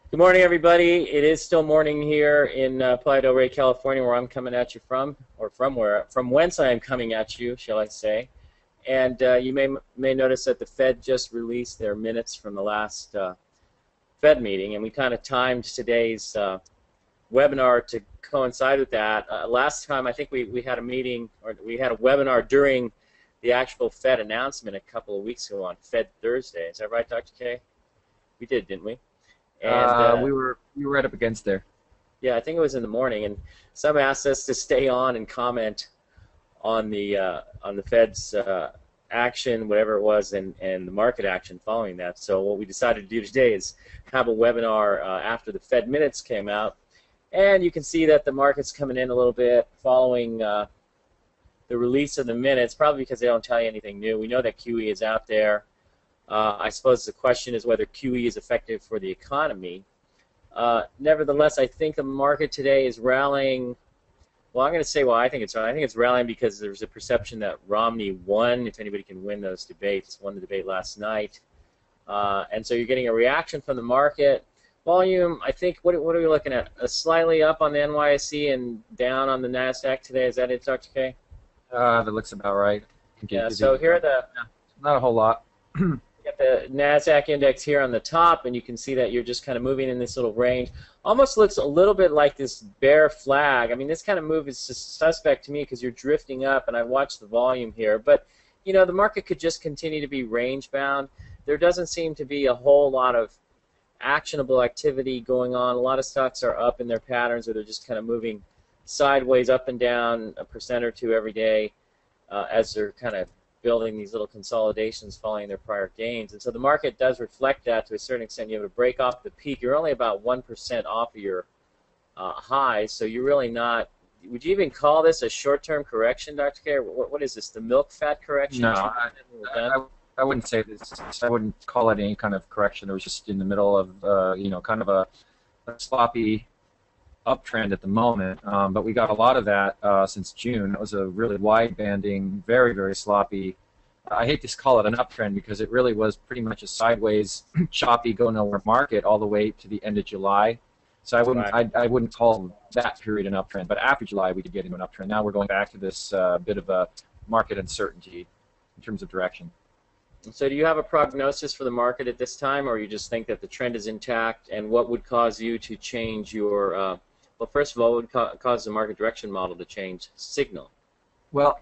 Good morning, everybody. It is still morning here in Playa del Rey, California, where I'm coming at you from, or from whence I am coming at you, shall I say. And you may notice that the Fed just released their minutes from the last Fed meeting, and we kind of timed today's webinar to coincide with that. Last time, I think we had a meeting, or we had a webinar during the actual Fed announcement a couple of weeks ago on Fed Thursday. Is that right, Dr. K? We did, didn't we? And We were right up against there. yeah, I think it was in the morning, and some asked us to stay on and comment on the Fed's action, whatever it was, and the market action following that. So what we decided to do today is have a webinar after the Fed minutes came out, and you can see that the market's coming in a little bit following the release of the minutes, probably because they don't tell you anything new. We know that QE is out there. I suppose the question is whether QE is effective for the economy. Nevertheless, I think the market today is rallying. Well, I'm going to say, well, I think it's rallying because there's a perception that Romney won, if anybody can win those debates, won the debate last night. And so you're getting a reaction from the market. Volume, I think, what are we looking at? Slightly up on the NYSE and down on the NASDAQ today. Is that it, Dr. K? That looks about right. Yeah, so here are not a whole lot. Got the NASDAQ index here on the top, and you can see that you're just kind of moving in this little range. Almost looks a little bit like this bear flag. I mean, this kind of move is suspect to me because you're drifting up, and I watched the volume here. But, you know, the market could just continue to be range-bound. There doesn't seem to be a whole lot of actionable activity going on. A lot of stocks are up in their patterns, or they're just kind of moving sideways up and down 1% or 2% every day as they're kind of building these little consolidations following their prior gains. And so the market does reflect that to a certain extent. You have to break off the peak. You're only about 1% off of your highs, so you're really not. Would you even call this a short-term correction, Dr. K? What is this, the milk fat correction? No, I wouldn't say this. I wouldn't call it any kind of correction. It was just in the middle of, kind of a sloppy uptrend at the moment, but we got a lot of that since June. It was a really wide-banding, very, very sloppy. I hate to call it an uptrend because it really was pretty much a sideways, choppy, go-nowhere market all the way to the end of July. So I wouldn't call that period an uptrend. But after July, we could get into an uptrend. Now we're going back to this bit of a market uncertainty in terms of direction. So do you have a prognosis for the market at this time, or you just think that the trend is intact? And what would cause you to change your well, first of all, what would cause the market direction model to change signal? Well,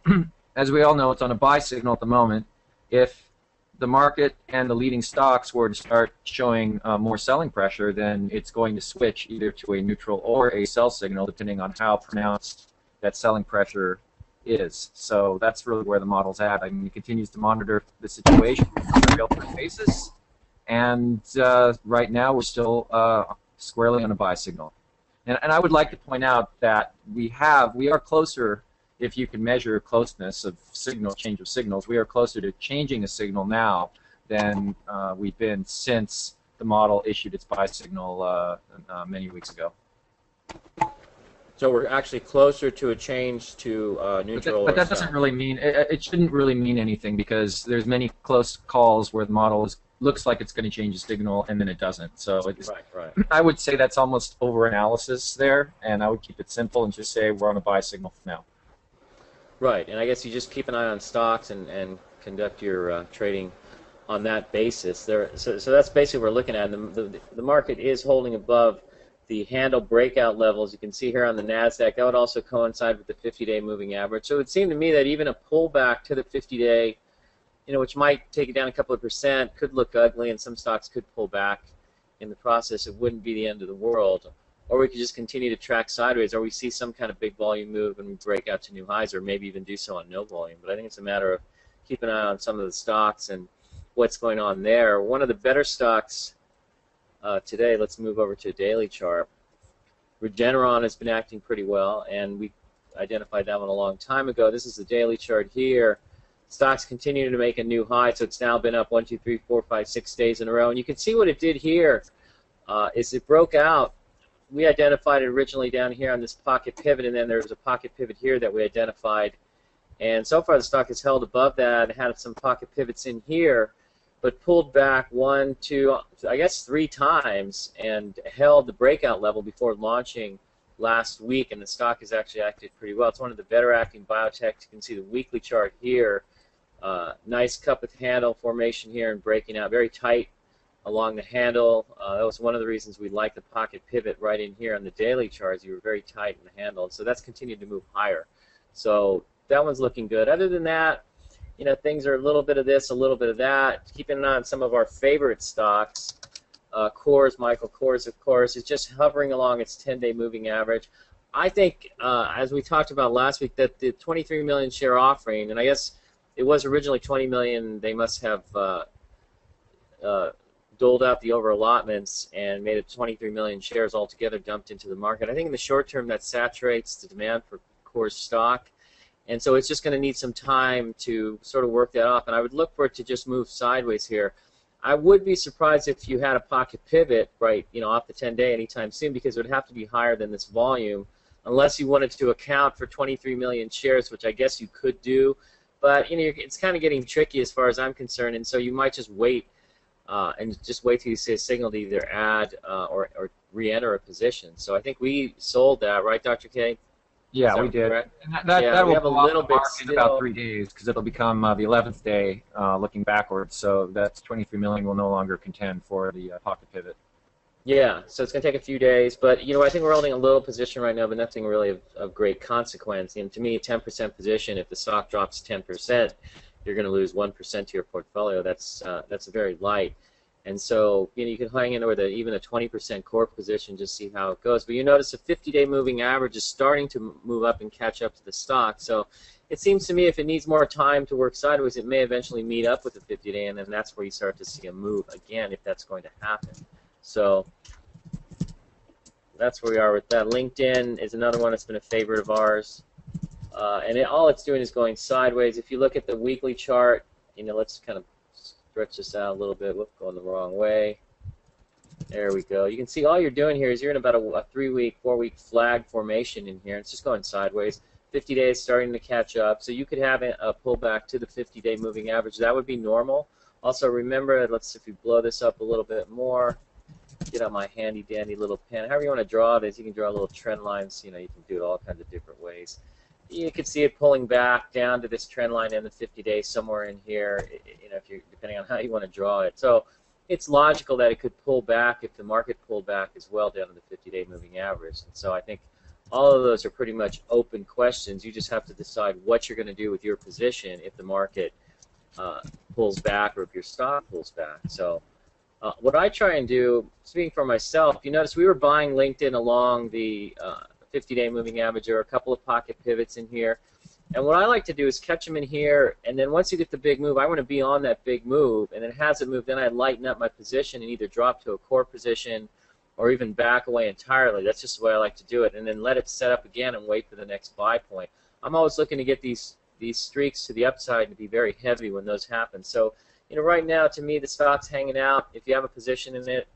as we all know, it's on a buy signal at the moment. If the market and the leading stocks were to start showing more selling pressure, then it's going to switch either to a neutral or a sell signal, depending on how pronounced that selling pressure is. So that's really where the model's at. I mean, it continues to monitor the situation on a real-time basis, and right now we're still squarely on a buy signal. And I would like to point out that we are closer, if you can measure closeness of signal, change of signals, we are closer to changing a signal now than we've been since the model issued its buy signal many weeks ago. So we're actually closer to a change to neutral. But that doesn't really mean, it shouldn't really mean anything because there's many close calls where the model looks like it's going to change the signal and then it doesn't. So right. I would say that's almost over-analysis there, and I would keep it simple and just say we're on a buy signal for now. Right, and I guess you just keep an eye on stocks and conduct your trading on that basis. So that's basically what we're looking at. The market is holding above the handle breakout levels. You can see here on the NASDAQ. That would also coincide with the 50-day moving average. So it would seem to me that even a pullback to the 50-day, which might take it down a couple of percent, could look ugly, and some stocks could pull back in the process. It wouldn't be the end of the world. Or we could just continue to track sideways, or we see some kind of big volume move and we break out to new highs, or maybe even do so on no volume. But I think it's a matter of keeping an eye on some of the stocks and what's going on there. One of the better stocks today, let's move over to a daily chart. Regeneron has been acting pretty well, and we identified that one a long time ago. This is the daily chart here. Stocks continue to make a new high, so it's now been up 1, 2, 3, 4, 5, 6 days in a row. And you can see what it did here is it broke out. We identified it originally down here on this pocket pivot, and then there was a pocket pivot here that we identified. And so far the stock has held above that and had some pocket pivots in here. but pulled back one, two, I guess 3 times and held the breakout level before launching last week, and the stock has actually acted pretty well. It's one of the better acting biotechs. You can see the weekly chart here. Nice cup with handle formation here and breaking out very tight along the handle. That was one of the reasons we like the pocket pivot right in here on the daily charts. You were very tight in the handle, so that's continued to move higher. So that one's looking good. Other than that, things are a little bit of this, a little bit of that. Keeping an eye on some of our favorite stocks. Coors, Michael Kors, of course, is just hovering along its 10-day moving average. I think, as we talked about last week, that the 23 million share offering, and I guess it was originally 20 million, they must have doled out the over allotments and made it 23 million shares altogether dumped into the market. I think in the short term that saturates the demand for Coors stock. And so it's just going to need some time to sort of work that off. And I would look for it to just move sideways here. I would be surprised if you had a pocket pivot, right, off the 10-day anytime soon, because it would have to be higher than this volume, unless you wanted to account for 23 million shares, which I guess you could do. But it's kind of getting tricky as far as I'm concerned, and so you might just wait and just wait till you see a signal to either add or re-enter a position. So I think we sold that, right, Dr. K? Yeah, we did. Correct? And that Yeah, we will have a blow little the bit market in about 3 days, because it'll become the 11th day looking backwards. So that's 23 million will no longer contend for the pocket pivot. Yeah, so it's going to take a few days, but I think we're holding a little position right now, but nothing really of great consequence. And to me, a 10% position, if the stock drops 10%, you're going to lose 1% to your portfolio. That's very light. And so you can hang in there with even a 20% core position, just see how it goes. But you notice the 50-day moving average is starting to move up and catch up to the stock. So it seems to me if it needs more time to work sideways, it may eventually meet up with the 50-day, and then that's where you start to see a move again if that's going to happen. So that's where we are with that. LinkedIn is another one that's been a favorite of ours. And all it's doing is going sideways. If you look at the weekly chart, let's kind of stretch this out a little bit. Whoop, going the wrong way. There we go. You can see all you're doing here is you're in about a 3-week, 4-week flag formation in here. It's just going sideways. 50 days starting to catch up. So you could have a pullback to the 50-day moving average. That would be normal. Also remember, if we blow this up a little bit more, get out my handy dandy little pen. However you want to draw this, you can draw little trend lines. You can do it all kinds of different ways. You could see it pulling back down to this trend line in the 50-day somewhere in here. If you're depending on how you want to draw it. So it's logical that it could pull back if the market pulled back as well down to the 50-day moving average. And so I think all of those are pretty much open questions. You just have to decide what you're going to do with your position if the market pulls back or if your stock pulls back. So what I try and do, speaking for myself, you notice we were buying LinkedIn along the 50-day moving average. There are a couple of pocket pivots in here. And what I like to do is catch them in here, and then once you get the big move, I want to be on that big move, and then has it move, then I lighten up my position and either drop to a core position or even back away entirely. That's just the way I like to do it, and then let it set up again and wait for the next buy point. I'm always looking to get these streaks to the upside to be very heavy when those happen. So right now, to me, the stock's hanging out. If you have a position in it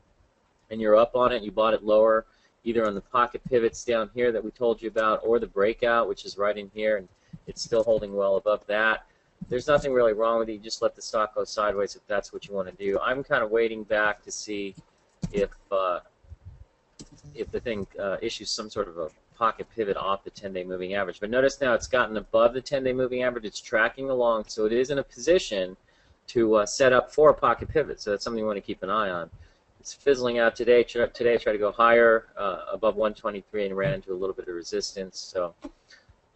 and you're up on it and you bought it lower, either on the pocket pivots down here that we told you about or the breakout, which is right in here, and it's still holding well above that, there's nothing really wrong with it. You just let the stock go sideways if that's what you want to do. I'm kind of waiting back to see if the thing issues some sort of a pocket pivot off the 10-day moving average. But notice now it's gotten above the 10-day moving average. It's tracking along, so it is in a position to set up for a pocket pivot. So that's something you want to keep an eye on. It's fizzling out today. Today I tried to go higher above 123 and ran into a little bit of resistance. So,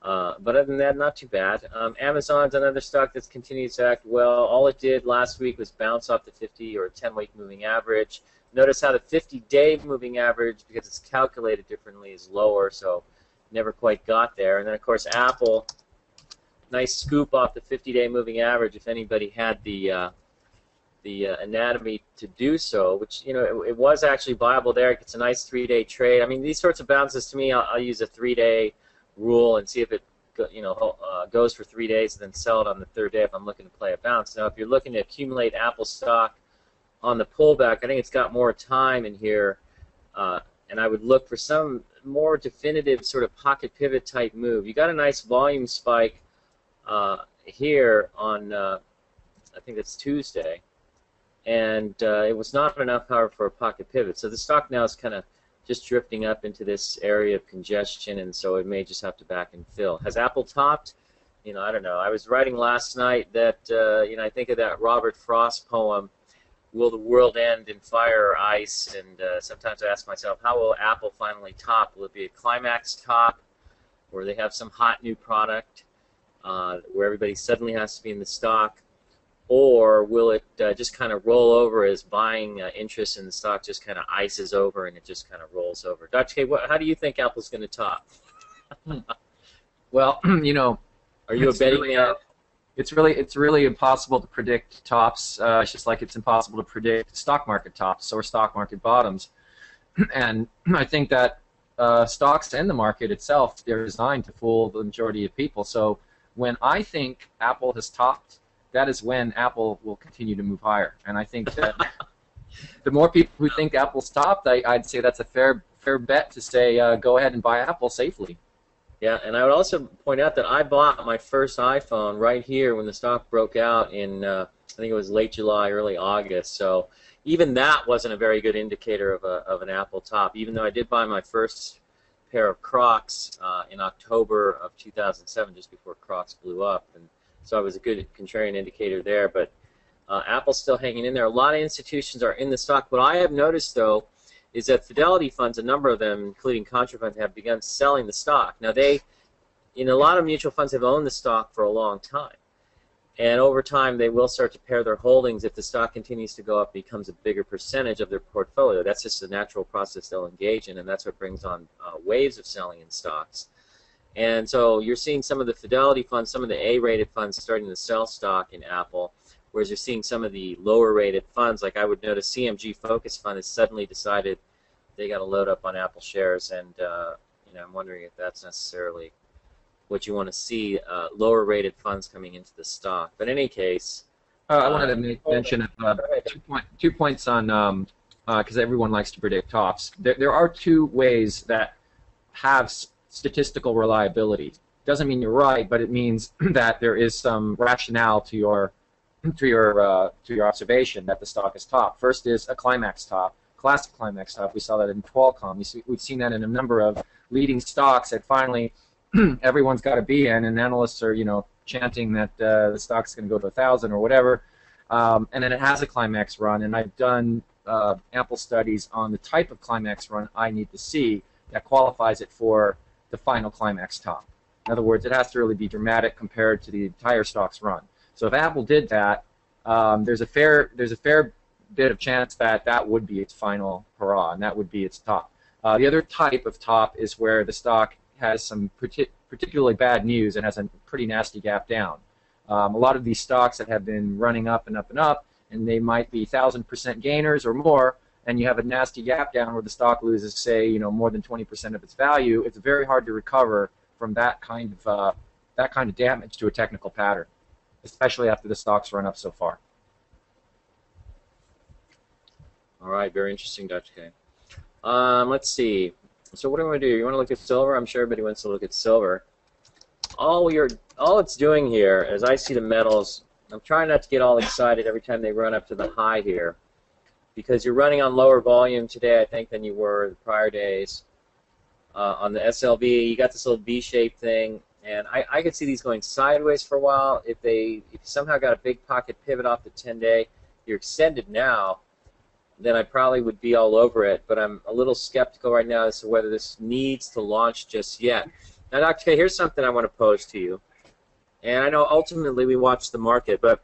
but other than that, not too bad. Amazon's another stock that's continued to act well. All it did last week was bounce off the 50 or 10-week moving average. Notice how the 50-day moving average, because it's calculated differently, is lower, so never quite got there. And then, of course, Apple, nice scoop off the 50-day moving average if anybody had the anatomy to do so, which, it was actually viable there. It's a nice 3-day trade. I mean, these sorts of bounces, to me, I'll use a 3-day rule and see if it goes for 3 days and then sell it on the 3rd day if I'm looking to play a bounce. Now, if you're looking to accumulate Apple stock on the pullback, I think it's got more time in here, and I would look for some more definitive sort of pocket pivot type move. You got a nice volume spike here on, I think it's Tuesday. and it was not enough power for a pocket pivot. So the stock now is kind of just drifting up into this area of congestion, and so it may just have to back and fill. Has Apple topped? I don't know. I was writing last night that I think of that Robert Frost poem, "Will the world end in fire or ice?" And sometimes I ask myself, how will Apple finally top? Will it be a climax top, where they have some hot new product, where everybody suddenly has to be in the stock? Or will it just kind of roll over as buying interest in the stock just kind of ices over and it just kind of rolls over? Dr. K, how do you think Apple's going to top? Well, Are you a betting man? It's really impossible to predict tops. It's just like it's impossible to predict stock market tops or stock market bottoms. And I think that stocks and the market itself, they're designed to fool the majority of people. So when I think Apple has topped, that is when Apple will continue to move higher. And I think that the more people who think Apple's topped, I'd say that's a fair bet to say go ahead and buy Apple safely. Yeah, and I would also point out that I bought my first iPhone right here when the stock broke out in, I think it was late July, early August. So even that wasn't a very good indicator of an Apple top, even though I did buy my first pair of Crocs in October of 2007, just before Crocs blew up. And so it was a good contrarian indicator there, but Apple's still hanging in there. A lot of institutions are in the stock. What I have noticed, though, is that Fidelity funds, a number of them, including Contra funds, have begun selling the stock. Now, a lot of mutual funds have owned the stock for a long time, and over time they will start to pare their holdings if the stock continues to go up, becomes a bigger percentage of their portfolio. That's just a natural process they'll engage in, and that's what brings on waves of selling in stocks. And so you're seeing some of the Fidelity funds, some of the A-rated funds starting to sell stock in Apple, whereas you're seeing some of the lower-rated funds, like I would notice CMG Focus Fund has suddenly decided they got to load up on Apple shares, and I'm wondering if that's necessarily what you want to see, lower-rated funds coming into the stock. But in any case, I wanted to mention 2 points on because everyone likes to predict tops. There are two ways that have statistical reliability. Doesn't mean you're right, but it means that there is some rationale to your observation that the stock is top. First is a climax top, classic climax top. We saw that in Qualcomm. We've seen that in a number of leading stocks that finally everyone's got to be in, and analysts are chanting that the stock's going to go to 1,000 or whatever, and then it has a climax run. And I've done ample studies on the type of climax run I need to see that qualifies it for the final climax top. In other words, it has to really be dramatic compared to the entire stock's run. So if Apple did that, there's a fair bit of chance that would be its final hurrah, and that would be its top. The other type of top is where the stock has some particularly bad news and has a pretty nasty gap down. A lot of these stocks that have been running up and up and up, and they might be 1,000% gainers or more, and you have a nasty gap down where the stock loses, say, more than 20% of its value. It's very hard to recover from that kind of damage to a technical pattern, especially after the stock's run up so far. All right, very interesting, Dr. K. Let's see. So what do you want to do? You want to look at silver? I'm sure everybody wants to look at silver. All it's doing here, as I see the metals, I'm trying not to get all excited every time they run up to the high here, because you're running on lower volume today, I think, than you were the prior days. On the SLV, you got this little V-shaped thing, and I could see these going sideways for a while. If you somehow got a big pocket pivot off the 10-day, you're extended now, then I probably would be all over it. But I'm a little skeptical right now as to whether this needs to launch just yet. Now, Dr. K, here's something I want to pose to you. And I know ultimately we watch the market, but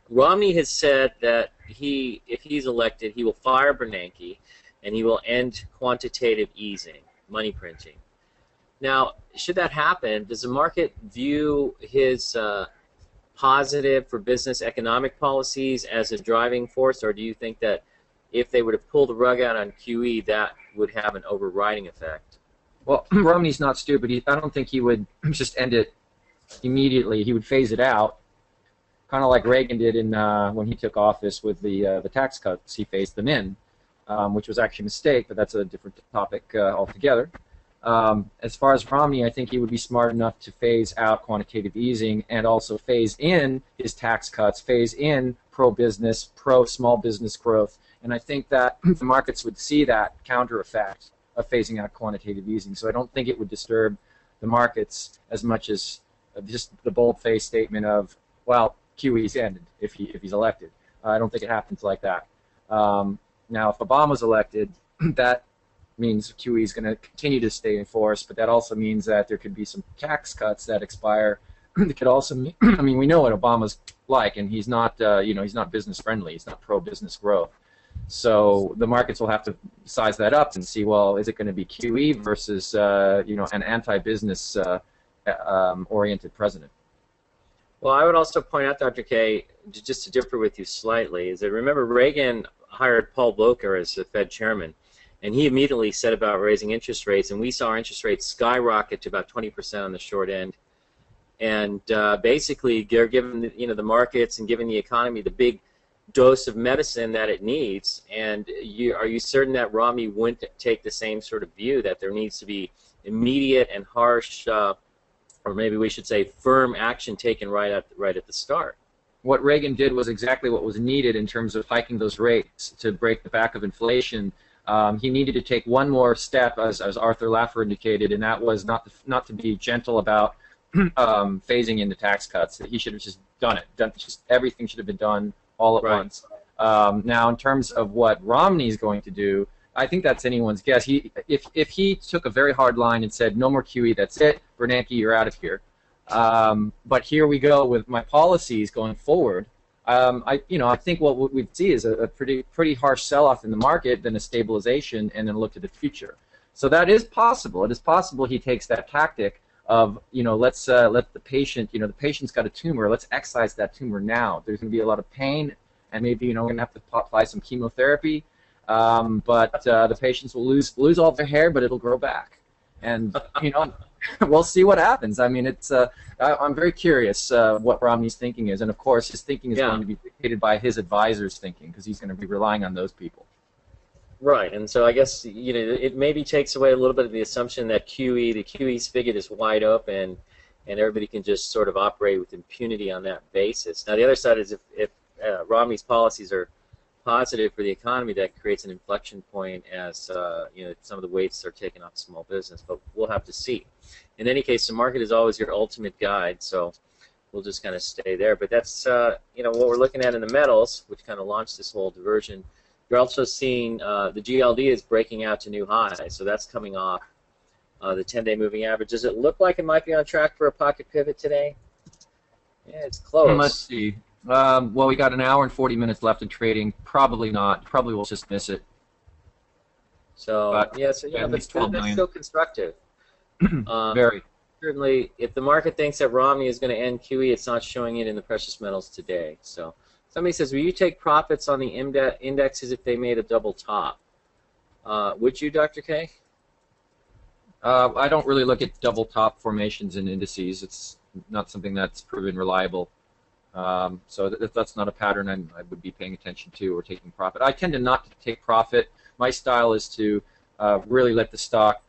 Romney has said that if he's elected, he will fire Bernanke and he will end quantitative easing, money printing. Now, should that happen, does the market view his positive for business economic policies as a driving force, or do you think that if they were to pull the rug out on QE, that would have an overriding effect? Well, Romney's not stupid. I don't think he would just end it immediately. He would phase it out, kind of like Reagan did when he took office with the tax cuts. He phased them in, which was actually a mistake, but that's a different topic altogether. As far as Romney, I think he would be smart enough to phase out quantitative easing and also phase in his tax cuts, phase in pro-business, pro-small business growth. And I think that the markets would see that counter effect of phasing out quantitative easing. So I don't think it would disturb the markets as much as just the bold-faced statement of, well, QE's ended if he's elected. I don't think it happens like that. Now, if Obama's elected, that means QE is going to continue to stay in force, but that also means that there could be some tax cuts that expire. It could also mean, I mean, we know what Obama's like, and he's not, he's not business friendly. He's not pro-business growth. So the markets will have to size that up and see, well, is it going to be QE versus, an anti-business oriented president? Well, I would also point out, Dr. K, just to differ with you slightly, is that remember Reagan hired Paul Volcker as the Fed chairman, and he immediately set about raising interest rates, and we saw interest rates skyrocket to about 20% on the short end. And basically, they're giving the markets and giving the economy the big dose of medicine that it needs. And are you certain that Romney wouldn't take the same sort of view, that there needs to be immediate and harsh, or maybe we should say firm action taken right at the start? What Reagan did was exactly what was needed in terms of hiking those rates to break the back of inflation. He needed to take one more step, as Arthur Laffer indicated, and that was not to be gentle about phasing into tax cuts. He should have just done it. Just everything should have been done all at once. Now, in terms of what Romney's going to do, I think that's anyone's guess. If he took a very hard line and said, no more QE, that's it, Bernanke, you're out of here. But here we go with my policies going forward. I think what we'd see is a pretty harsh sell-off in the market, then a stabilization, and then a look to the future. So that is possible. It is possible he takes that tactic of, let's let the patient, the patient's got a tumor, let's excise that tumor now. There's going to be a lot of pain, and maybe we're going to have to apply some chemotherapy, but the patients will lose all their hair, but it'll grow back, and we'll see what happens. I mean, I'm very curious what Romney's thinking is, and of course his thinking is going to be dictated by his advisors' thinking, because he's going to be relying on those people. Right, and so I guess it maybe takes away a little bit of the assumption that the QE spigot is wide open, and everybody can just sort of operate with impunity on that basis. Now the other side is if Romney's policies are positive for the economy, that creates an inflection point as some of the weights are taken off small business. But we'll have to see. In any case, the market is always your ultimate guide, so we'll just kind of stay there. But that's what we're looking at in the metals, which kind of launched this whole diversion. You're also seeing the GLD is breaking out to new highs, so that's coming off the 10-day moving average. Does it look like it might be on track for a pocket pivot today? Yeah, it's close. Let's see. Well, we got an hour and 40 minutes left in trading. Probably not. Probably we'll just miss it. So but that's still constructive. Very. Certainly, if the market thinks that Romney is going to end QE, it's not showing it in the precious metals today. So somebody says, will you take profits on the indexes if they made a double top? Would you, Dr. K? I don't really look at double top formations in indices. It's not something that's proven reliable. So that's not a pattern I would be paying attention to or taking profit. I tend to not take profit. My style is to really let the stock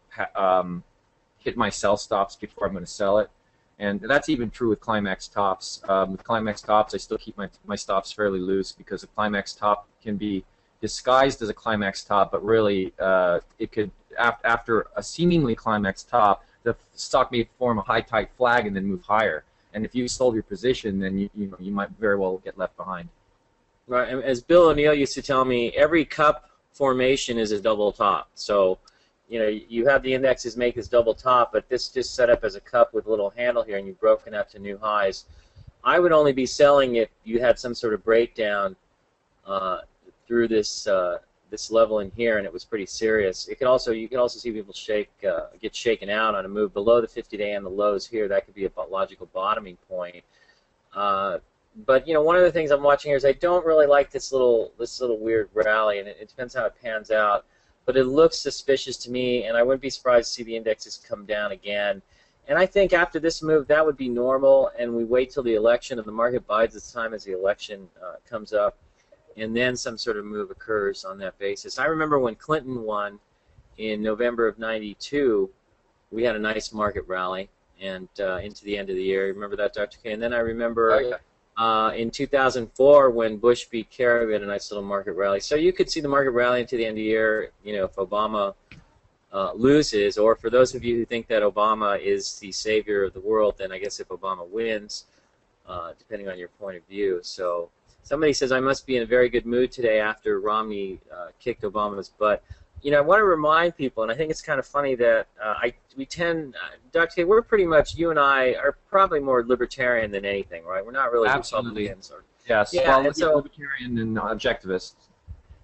hit my sell stops before I'm going to sell it. And that's even true with Climax tops. With Climax tops, I still keep my stops fairly loose, because a Climax top can be disguised as a Climax top, but really it could, after a seemingly Climax top, the stock may form a high tight flag and then move higher. And if you sold your position, then you might very well get left behind. Right. And as Bill O'Neill used to tell me, every cup formation is a double top. So you have the indexes make this double top, but this just set up as a cup with a little handle here, and you've broken up to new highs. I would only be selling if you had some sort of breakdown through this level in here, and it was pretty serious. You can also see people get shaken out on a move below the 50-day and the lows here. That could be a logical bottoming point. But one of the things I'm watching here is I don't really like this little weird rally, and it depends how it pans out. But it looks suspicious to me, and I wouldn't be surprised to see the indexes come down again. And I think after this move, that would be normal, and we wait till the election, and the market bides its time as the election comes up, and then some sort of move occurs on that basis. I remember when Clinton won in November of '92, we had a nice market rally, and into the end of the year. Remember that, Dr. K? And then I remember in 2004 when Bush beat Kerry. We had a nice little market rally. So you could see the market rally into the end of the year, if Obama loses, or for those of you who think that Obama is the savior of the world, then I guess if Obama wins, depending on your point of view. So somebody says, I must be in a very good mood today after Romney kicked Obama's butt. I want to remind people, and I think it's kind of funny that Dr. K, we're pretty much, you and I are probably more libertarian than anything, right? We're not really Absolutely. Republicans. Yes, yeah, well, and so, libertarian and objectivist.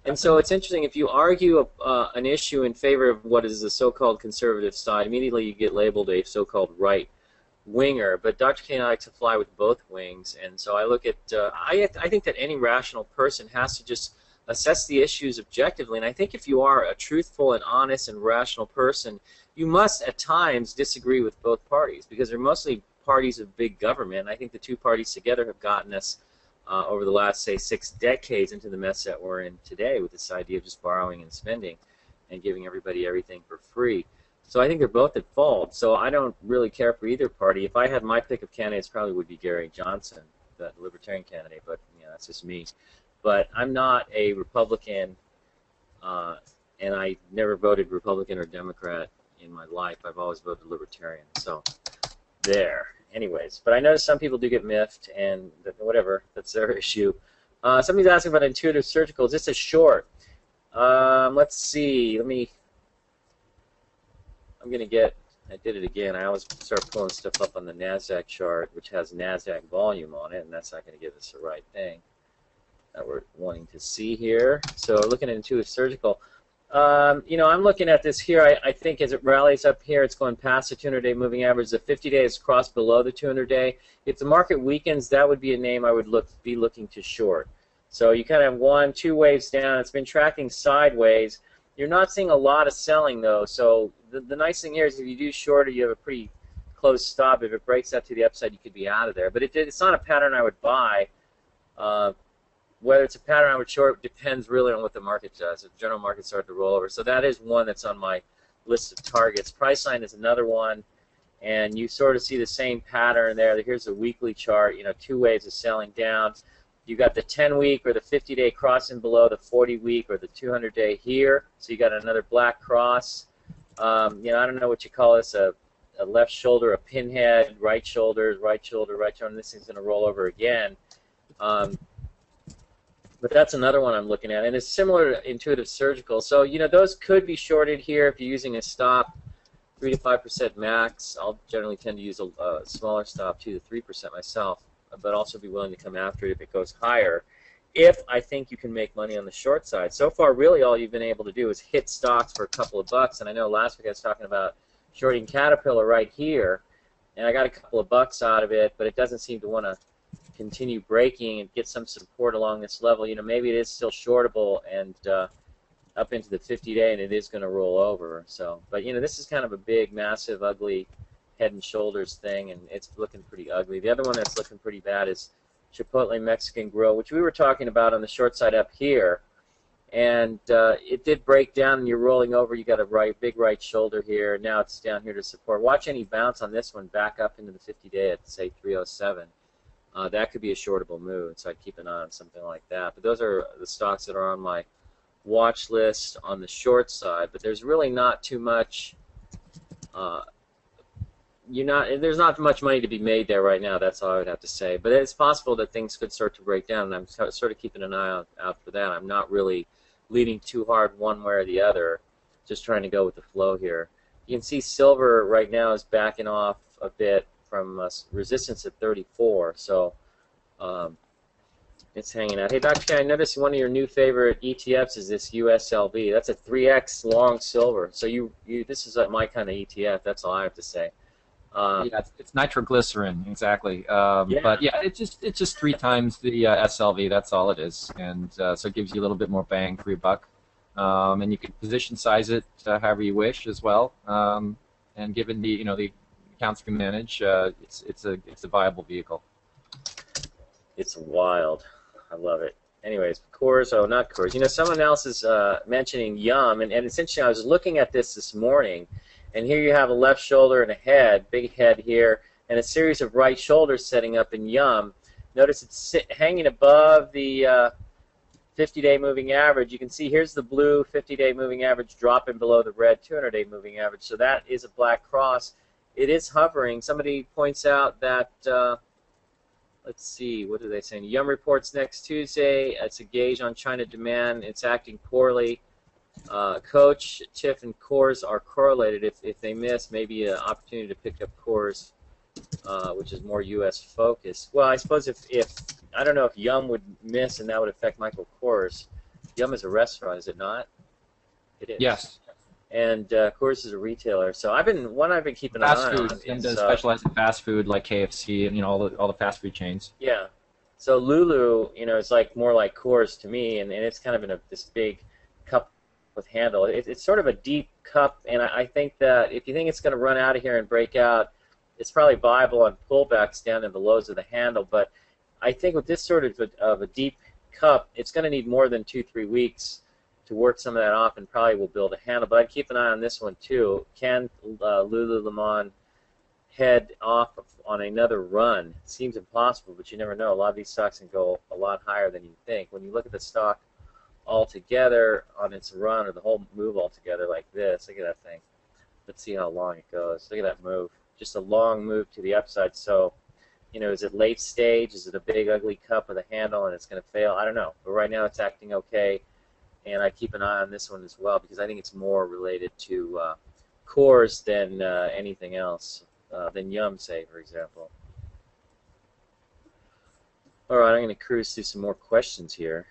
And so it's interesting, if you argue an issue in favor of what is the so-called conservative side, immediately you get labeled a so-called right-winger. But Dr. K and I like to fly with both wings, and so I look at, I think that any rational person has to just assess the issues objectively, and I think if you are a truthful and honest and rational person, you must at times disagree with both parties, because they're mostly parties of big government. And I think the two parties together have gotten us over the last, say, 6 decades into the mess that we're in today with this idea of just borrowing and spending and giving everybody everything for free. So I think they're both at fault. So I don't really care for either party. If I had my pick of candidates, probably would be Gary Johnson, the Libertarian candidate, but that's just me. But I'm not a Republican, and I never voted Republican or Democrat in my life. I've always voted Libertarian. So there. Anyways, but I notice some people do get miffed, and whatever, that's their issue. Somebody's asking about Intuitive Surgical. Is this a short? Let's see. I'm going to get, I did it again. I always start pulling stuff up on the NASDAQ chart, which has NASDAQ volume on it, and that's not going to give us the right thing that we're wanting to see here. So looking at Intuitive Surgical, I'm looking at this here. I think as it rallies up here, it's going past the 200-day moving average. The 50-day is crossed below the 200-day. If the market weakens, that would be a name I would be looking to short. So you kind of have 1, 2 waves down. It's been tracking sideways. You're not seeing a lot of selling, though. So the nice thing here is if you do short it, you have a pretty close stop. If it breaks up to the upside, you could be out of there. But it's not a pattern I would buy. Whether it's a pattern I would short depends really on what the market does. If the general market starts to roll over. So that is one that's on my list of targets. Priceline is another one. And you sort of see the same pattern there. Here's the weekly chart. 2 waves of selling down. You got the 10-week or the 50-day crossing below the 40-week or the 200-day here. So you got another black cross. I don't know what you call this, a left shoulder, a pinhead, right shoulder, right shoulder, right shoulder. And this thing's going to roll over again. But that's another one I'm looking at. And it's similar to Intuitive Surgical. So, those could be shorted here if you're using a stop, 3 to 5% max. I'll generally tend to use a smaller stop, 2 to 3% myself, but also be willing to come after it if it goes higher, if I think you can make money on the short side. So far, really all you've been able to do is hit stocks for a couple of bucks. And I know last week I was talking about shorting Caterpillar right here, and I got a couple of bucks out of it, but it doesn't seem to want to continue breaking and get some support along this level. Maybe it is still shortable and up into the 50-day, and it is going to roll over. So, but this is kind of a big, massive, ugly head and shoulders thing, and it's looking pretty ugly. The other one that's looking pretty bad is Chipotle Mexican Grill, which we were talking about on the short side up here, and it did break down, and you're rolling over. You got a big right shoulder here. Now it's down here to support. Watch any bounce on this one back up into the 50-day at, say, 307. That could be a shortable move, so I'd keep an eye on something like that. But those are the stocks that are on my watch list on the short side. But there's really not too much. There's not much money to be made there right now. That's all I would have to say. But it's possible that things could start to break down, and I'm sort of keeping an eye out for that. I'm not really leaning too hard one way or the other. Just trying to go with the flow here. You can see silver right now is backing off a bit from resistance at 34, so it's hanging out. Hey, Dr. K, I noticed one of your new favorite ETFs is this USLV. That's a 3x long silver. So this is my kind of ETF. That's all I have to say. Yeah, it's nitroglycerin, exactly. Yeah. But yeah, it's just 3 times the SLV. That's all it is, and so it gives you a little bit more bang for your buck. And you can position size it however you wish as well. And given the accounts you can manage, it's a viable vehicle. It's wild. I love it. Anyways, Coors, not Coors. Someone else is mentioning Yum, and it's interesting. I was looking at this morning, and here you have a left shoulder and a head, big head here, and a series of right shoulders setting up in Yum. Notice it's hanging above the 50-day moving average. You can see here's the blue 50-day moving average dropping below the red 200-day moving average. So that is a black cross. It is hovering. Somebody points out that, let's see, what are they saying? Yum reports next Tuesday. It's a gauge on China demand. It's acting poorly. Coach, TIFF, and cores are correlated. If they miss, maybe an opportunity to pick up cores, which is more U.S. focused. Well, I suppose if I don't know if Yum would miss and that would affect Michael Kors. Yum is a restaurant, is it not? It is. Yes. And Kors is a retailer. So I've been keeping an eye on. Fast food, and specialize in fast food like KFC and all the fast food chains. Yeah. So Lulu, it's like more like Kors to me, and it's kind of in this big cup with handle. It's sort of a deep cup, and I think that if you think it's going to run out of here and break out, it's probably viable on pullbacks down in the lows of the handle. But I think with this sort of a deep cup, it's going to need more than 2-3 weeks to work some of that off, and probably will build a handle. But I'd keep an eye on this one too. Can Lululemon head off on another run? It seems impossible, but you never know. A lot of these stocks can go a lot higher than you think. When you look at the stock altogether on its run, or the whole move altogether like this, look at that thing. Let's see how long it goes. Look at that move. Just a long move to the upside. So, is it late stage? Is it a big ugly cup with a handle and it's going to fail? I don't know. But right now it's acting okay. And I keep an eye on this one as well because I think it's more related to cores than anything else, than Yum, say, for example. All right, I'm going to cruise through some more questions here.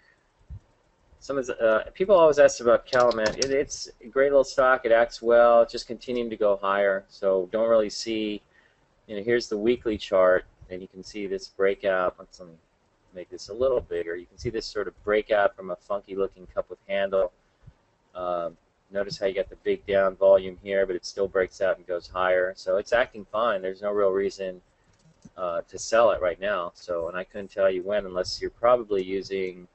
Some of the, people always ask about Calumet. It's a great little stock. It acts well. It's just continuing to go higher. So don't really see. Here's the weekly chart, and you can see this breakout. Let me make this a little bigger. You can see this sort of breakout from a funky-looking cup with handle. Notice how you got the big down volume here, but it still breaks out and goes higher. So it's acting fine. There's no real reason to sell it right now. So, and I couldn't tell you when, unless you're probably using.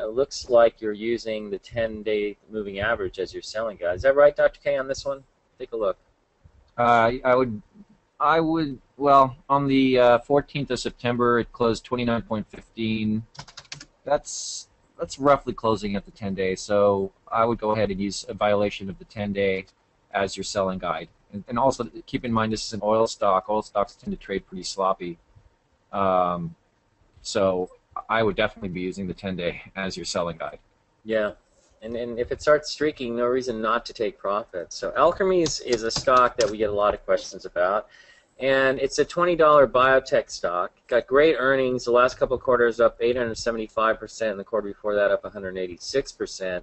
Looks like you're using the 10-day moving average as your selling guide. Is that right, Dr. K, on this one? Take a look. I would. Well, on the 14th of September, it closed 29.15. That's roughly closing at the 10-day. So I would go ahead and use a violation of the 10-day as your selling guide. And also keep in mind this is an oil stock. Oil stocks tend to trade pretty sloppy. So I would definitely be using the 10-day as your selling guide. Yeah, and if it starts streaking, no reason not to take profit. So Alkermes is a stock that we get a lot of questions about, and it's a $20 biotech stock. Got great earnings. The last couple of quarters up 875%, and the quarter before that up 186%,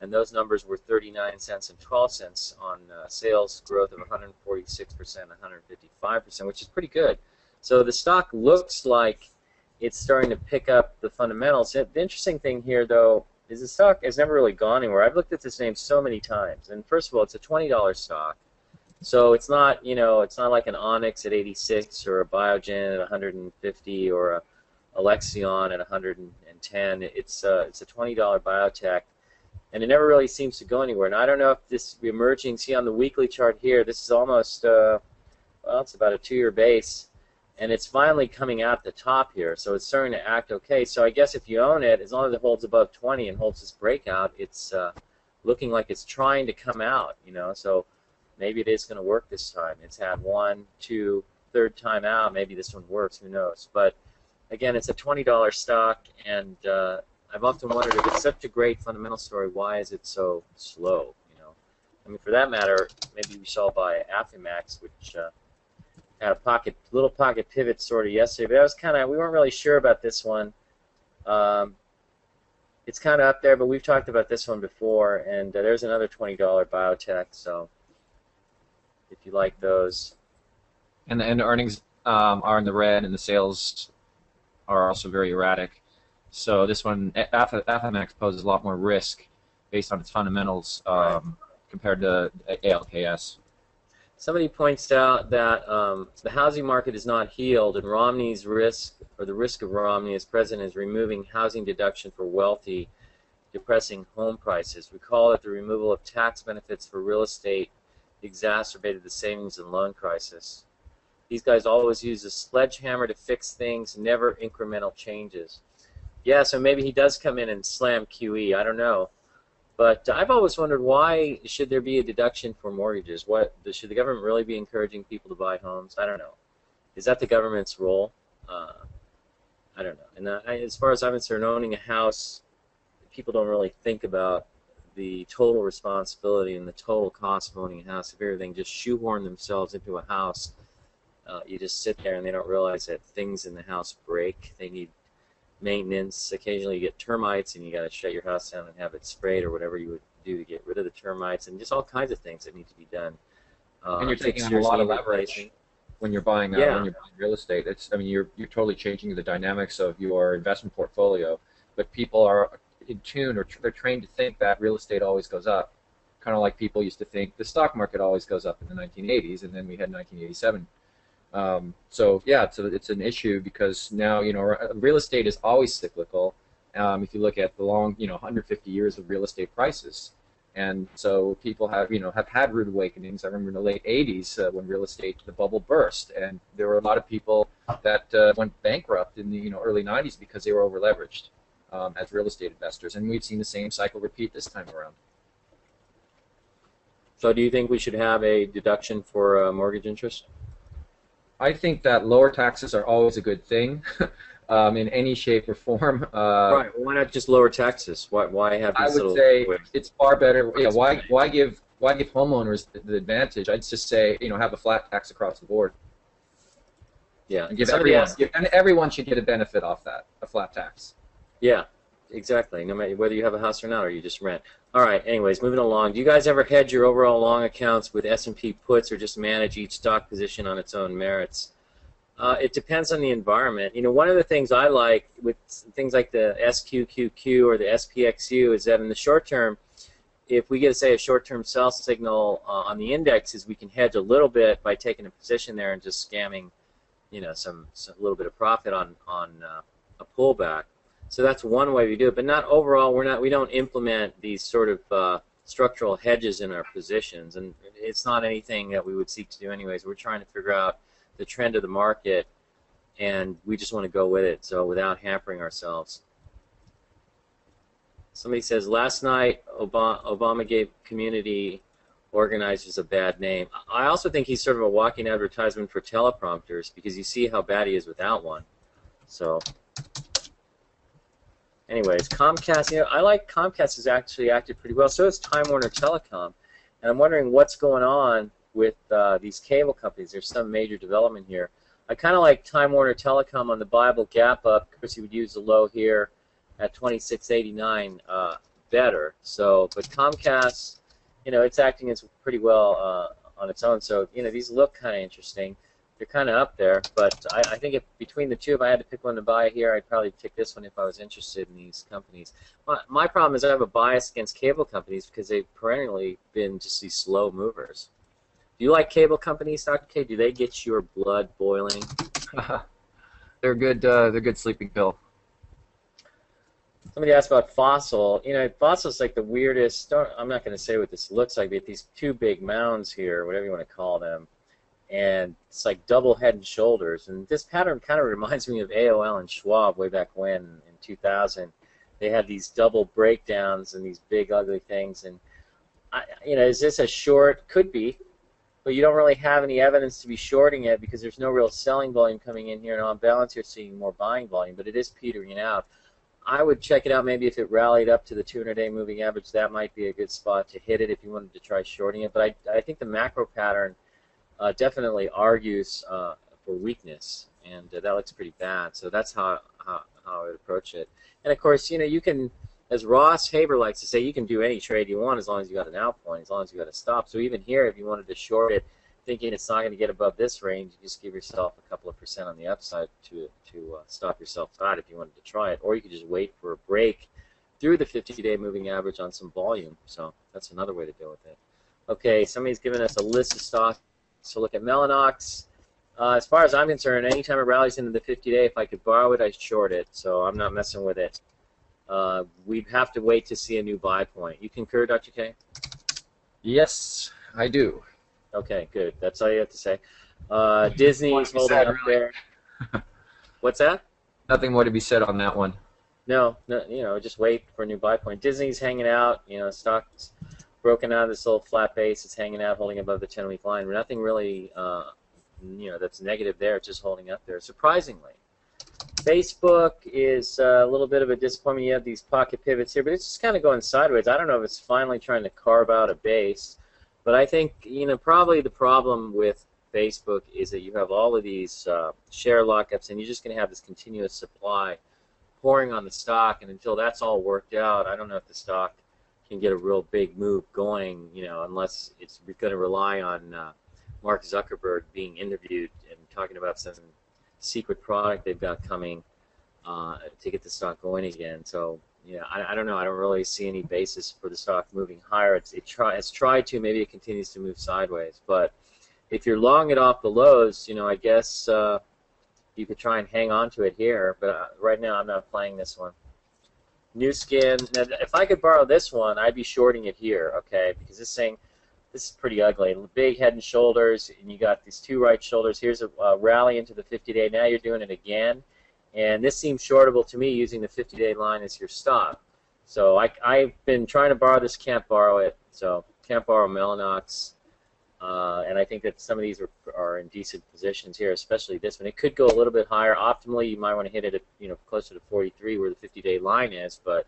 and those numbers were 39 cents and 12 cents on sales growth of 146% and 155%, which is pretty good. So the stock looks like it's starting to pick up the fundamentals. The interesting thing here, though, is the stock has never really gone anywhere. I've looked at this name so many times, and first of all, it's a $20 stock, so it's not it's not like an Onyx at 86 or a Biogen at 150 or a Alexion at 110. It's a $20 biotech, and it never really seems to go anywhere. And I don't know if this emerging. See on the weekly chart here, this is almost well, it's about a 2-year base. And it's finally coming out the top here, so it's starting to act okay. So I guess if you own it, as long as it holds above 20 and holds this breakout, it's looking like it's trying to come out, So maybe it is going to work this time. It's had 1, 2, third time out. Maybe this one works. Who knows? But again, it's a $20 stock, and I've often wondered if it's such a great fundamental story, why is it so slow? I mean, for that matter, maybe we shall buy Affymax, which. Had a little pocket pivot sort of yesterday, but we weren't really sure about this one. It's kind of up there, but we've talked about this one before, and there's another $20 biotech. So if you like those, and the earnings are in the red, and the sales are also very erratic. So this one, Affymax poses a lot more risk based on its fundamentals compared to ALKS. Somebody points out that the housing market is not healed, and Romney's risk, or the risk of Romney as president, is removing housing deduction for wealthy, depressing home prices. Recall that the removal of tax benefits for real estate exacerbated the savings and loan crisis. These guys always use a sledgehammer to fix things, never incremental changes. Yeah, so maybe he does come in and slam QE. I don't know. But I've always wondered, why should there be a deduction for mortgages? Should the government really be encouraging people to buy homes? I don't know. Is that the government's role? I don't know. And as far as I'm concerned, owning a house, people don't really think about the total responsibility and the total cost of owning a house. If everything just shoehorn themselves into a house, you just sit there and they don't realize that things in the house break. They need maintenance. Occasionally you get termites and you got to shut your house down and have it sprayed or whatever you would do to get rid of the termites, and just all kinds of things that need to be done. And you're taking on a lot of leverage when you're buying when you're buying real estate. I mean, you're totally changing the dynamics of your investment portfolio. But people are in tune, or they're trained to think that real estate always goes up, kind of like people used to think the stock market always goes up in the 1980s, and then we had 1987. So yeah, it's an issue because now real estate is always cyclical. If you look at the long 150 years of real estate prices, and so people have had rude awakenings. I remember in the late 80s when the bubble burst, and there were a lot of people that went bankrupt in the early 90s because they were over leveraged as real estate investors, and we've seen the same cycle repeat this time around. So do you think we should have a deduction for mortgage interest? I think that lower taxes are always a good thing in any shape or form. Right. Why not just lower taxes? Why have these I would say it's far better. Yeah. Why give homeowners the advantage? I'd just say have a flat tax across the board. Yeah. And everyone should get a benefit off that, a flat tax. Yeah. Exactly. No matter whether you have a house or not, or you just rent. All right. Anyways, moving along. Do you guys ever hedge your overall long accounts with S&P puts, or just manage each stock position on its own merits? It depends on the environment. One of the things I like with things like the SQQQ or the SPXU is that in the short term, if we get, say, a short-term sell signal on the indexes, we can hedge a little bit by taking a position there and just scamming, some little bit of profit on a pullback. So that's one way we do it, but not overall. We don't implement these sort of structural hedges in our positions, and it's not anything that we would seek to do anyways. We're trying to figure out the trend of the market, and we just want to go with it, so without hampering ourselves. Somebody says, last night Obama gave community organizers a bad name. I also think he's sort of a walking advertisement for teleprompters, because you see how bad he is without one. So anyways, Comcast, I like Comcast has actually acted pretty well. So has Time Warner Telecom. And I'm wondering what's going on with these cable companies. There's some major development here. I kind of like Time Warner Telecom on the Bible gap up. Of course, you would use the low here at 26.89 better. So, but Comcast, it's acting as pretty well on its own. So, these look kind of interesting. They're kind of up there, but I think between the two, if I had to pick one to buy here, I'd probably pick this one if I was interested in these companies. My problem is I have a bias against cable companies because they've perennially been just these slow movers. Do you like cable companies, Dr. K? Do they get your blood boiling? They're good. They're good sleeping pill. Somebody asked about Fossil. Fossil's like the weirdest. I'm not going to say what this looks like, but these two big mounds here, whatever you want to call them. And it's like double head and shoulders. And this pattern kind of reminds me of AOL and Schwab way back when, in 2000. They had these double breakdowns and these big ugly things. And, is this a short? Could be. But you don't really have any evidence to be shorting it because there's no real selling volume coming in here. And on balance, you're seeing more buying volume. But it is petering out. I would check it out maybe if it rallied up to the 200-day moving average. That might be a good spot to hit it if you wanted to try shorting it. But I think the macro pattern definitely argues for weakness, and that looks pretty bad. So that's how I would approach it. And of course, you can, as Ross Haber likes to say, you can do any trade you want as long as you got an out point, as long as you got a stop. So even here, if you wanted to short it, thinking it's not going to get above this range, you just give yourself a couple of % on the upside to stop yourself out if you wanted to try it. Or you could just wait for a break through the 50-day moving average on some volume. So that's another way to deal with it. Okay, somebody's given us a list of stocks. So look at Mellanox. As far as I'm concerned, anytime it rallies into the 50-day, if I could borrow it, I'd short it. So I'm not messing with it. We'd have to wait to see a new buy point. You concur, Dr. K? Yes, I do. Okay, good. That's all you have to say. What Disney's to be holding said, up really. there. What's that? Nothing more to be said on that one. No, no, just wait for a new buy point. Disney's hanging out. Stock's broken out of this little flat base. It's hanging out, holding above the 10-week line. Nothing really, that's negative there. It's just holding up there. Surprisingly, Facebook is a little bit of a disappointment. You have these pocket pivots here, but it's just kind of going sideways. I don't know if it's finally trying to carve out a base, but I think probably the problem with Facebook is that you have all of these share lockups, and you're just going to have this continuous supply pouring on the stock, and until that's all worked out, I don't know if the stock can get a real big move going, unless it's going to rely on Mark Zuckerberg being interviewed and talking about some secret product they've got coming to get the stock going again. So, I don't know. I don't really see any basis for the stock moving higher. It's tried to. Maybe it continues to move sideways. But if you're long it off the lows, I guess you could try and hang on to it here, but right now I'm not playing this one. New Skin. Now, if I could borrow this one, I'd be shorting it here, okay? Because this is pretty ugly. Big head and shoulders, and you got these two right shoulders. Here's a rally into the 50-day. Now you're doing it again, and this seems shortable to me using the 50-day line as your stop. So I've been trying to borrow this, can't borrow it. So can't borrow Mellanox. And I think that some of these are in decent positions here, especially this one. It could go a little bit higher. Optimally, you might want to hit it at closer to 43, where the 50-day line is. But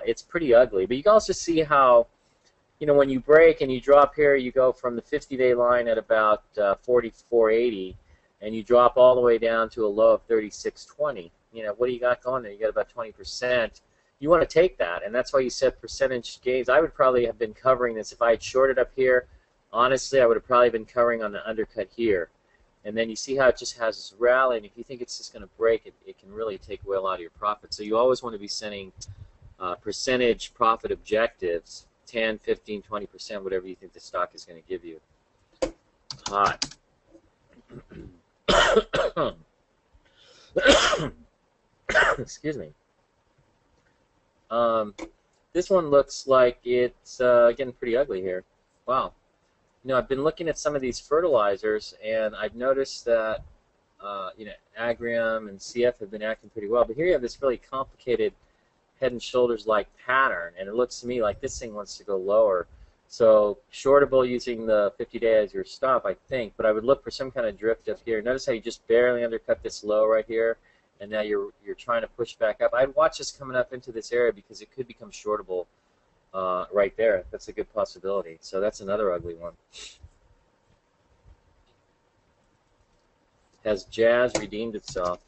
it's pretty ugly. But you can also see how when you break and you drop here, you go from the 50-day line at about 44.80, and you drop all the way down to a low of 36.20. What do you got going there? You got about 20%. You want to take that, and that's why you set percentage gains. I would probably have been covering this if I had shorted up here. Honestly, I would have probably been covering on the undercut here. And then you see how it just has this rally, and if you think it's just going to break, it can really take well out of your profit. So you always want to be setting percentage profit objectives, 10, 15, 20%, whatever you think the stock is going to give you. Hot. Excuse me. This one looks like it's getting pretty ugly here. Wow. I've been looking at some of these fertilizers, and I've noticed that Agrium and CF have been acting pretty well. But here you have this really complicated head and shoulders-like pattern, and it looks to me like this thing wants to go lower. So shortable using the 50-day as your stop, I think, but I would look for some kind of drift up here. Notice how you just barely undercut this low right here, and now you're trying to push back up. I'd watch this coming up into this area because it could become shortable. Right there. That's a good possibility. So that's another ugly one. Has Jazz redeemed itself?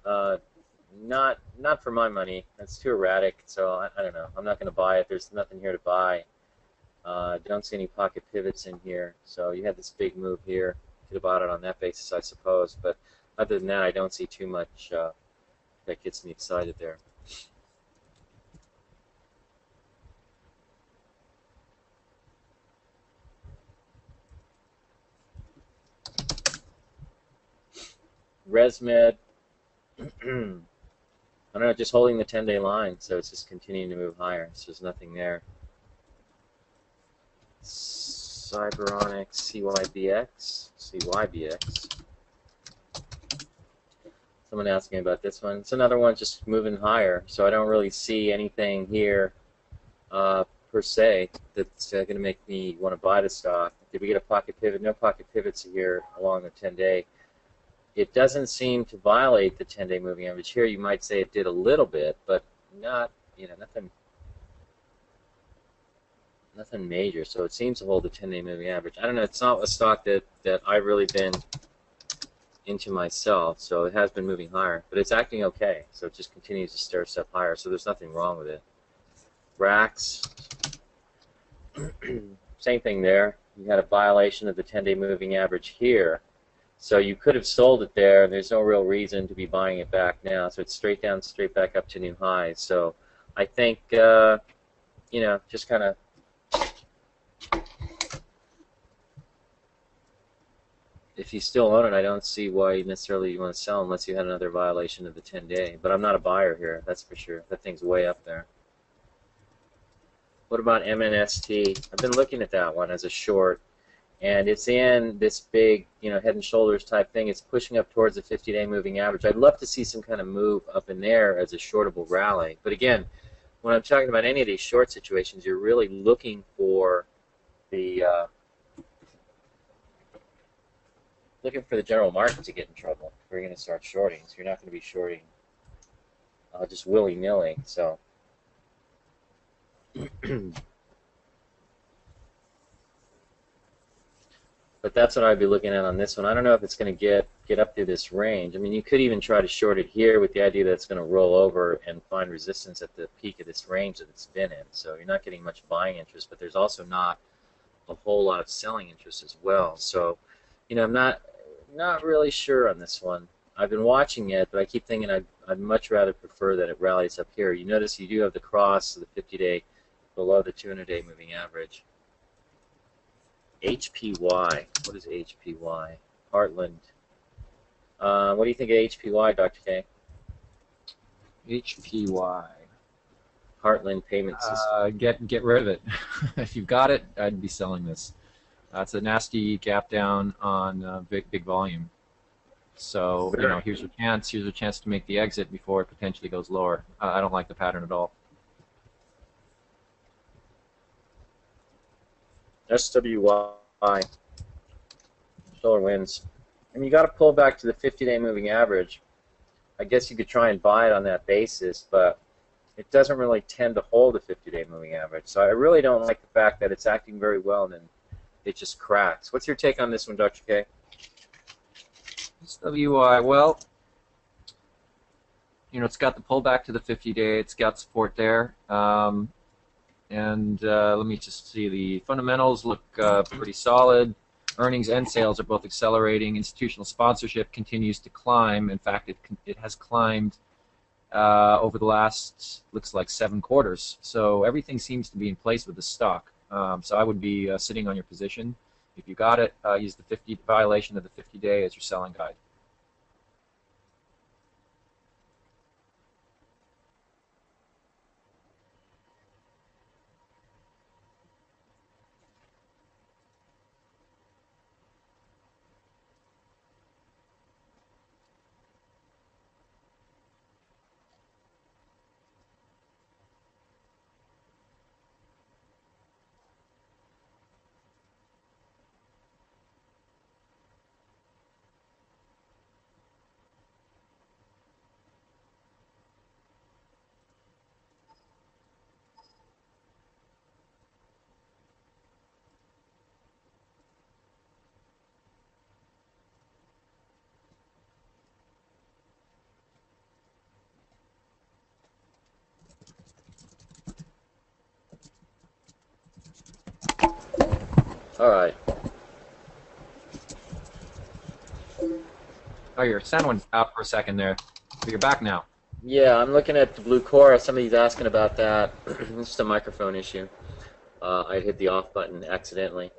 Not for my money. That's too erratic. So I don't know. I'm not going to buy it. There's nothing here to buy. Don't see any pocket pivots in here. So you had this big move here. Could have bought it on that basis, I suppose. But other than that, I don't see too much that gets me excited there. ResMed, I don't know, just holding the 10-day line, so it's just continuing to move higher. So there's nothing there. Cyberonics, CYBX. Someone asked me about this one. It's another one just moving higher, so I don't really see anything here per se that's going to make me want to buy the stock. Did we get a pocket pivot? No pocket pivots here along the 10-day. It doesn't seem to violate the 10-day moving average. Here you might say it did a little bit, but not, nothing major. So it seems to hold the 10-day moving average. I don't know. It's not a stock that I've really been into myself, so it has been moving higher. But it's acting okay, so it just continues to stair step higher, so there's nothing wrong with it. Rax, same thing there. You had a violation of the 10-day moving average here. So you could have sold it there, and there's no real reason to be buying it back now. So it's straight down, straight back up to new highs. So I think, just kind of if you still own it, I don't see why necessarily you want to sell unless you had another violation of the 10-day. But I'm not a buyer here, that's for sure. That thing's way up there. What about MNST? I've been looking at that one as a short. and it's in this big, head and shoulders type thing. It's pushing up towards the 50-day moving average. I'd love to see some kind of move up in there as a shortable rally. But again, when I'm talking about any of these short situations, you're really looking for the general market to get in trouble if you're going to start shorting. So you're not going to be shorting just willy-nilly. So. But that's what I'd be looking at on this one. I don't know if it's going to get up through this range. I mean, you could even try to short it here with the idea that it's going to roll over and find resistance at the peak of this range that it's been in. So you're not getting much buying interest, but there's also not a whole lot of selling interest as well. So, I'm not really sure on this one. I've been watching it, but I keep thinking I'd much rather prefer that it rallies up here. You notice you do have the cross of the 50-day below the 200-day moving average. HPY. What is HPY? Heartland. What do you think of HPY, Dr. K? HPY. Heartland Payment System. Get rid of it. If you've got it, I'd be selling this. It's a nasty gap down on big volume. So here's your chance. Here's a chance to make the exit before it potentially goes lower. I don't like the pattern at all. SWY, Solar Winds. And you got to pull back to the 50-day moving average. I guess you could try and buy it on that basis, but it doesn't really tend to hold the 50-day moving average. So I really don't like the fact that it's acting very well and then it just cracks. What's your take on this one, Dr. K? SWY, well, it's got the pullback to the 50-day. It's got support there. And let me just see. The fundamentals look pretty solid. Earnings and sales are both accelerating. Institutional sponsorship continues to climb. In fact, it has climbed over the last, looks like, 7 quarters. So everything seems to be in place with the stock. So I would be sitting on your position. If you got it, use the violation of the 50-day as your selling guide. All right. Oh, your sound went out for a second there. But you're back now. Yeah, I'm looking at the Blucora. Somebody's asking about that. It's just a microphone issue. I hit the off button accidentally.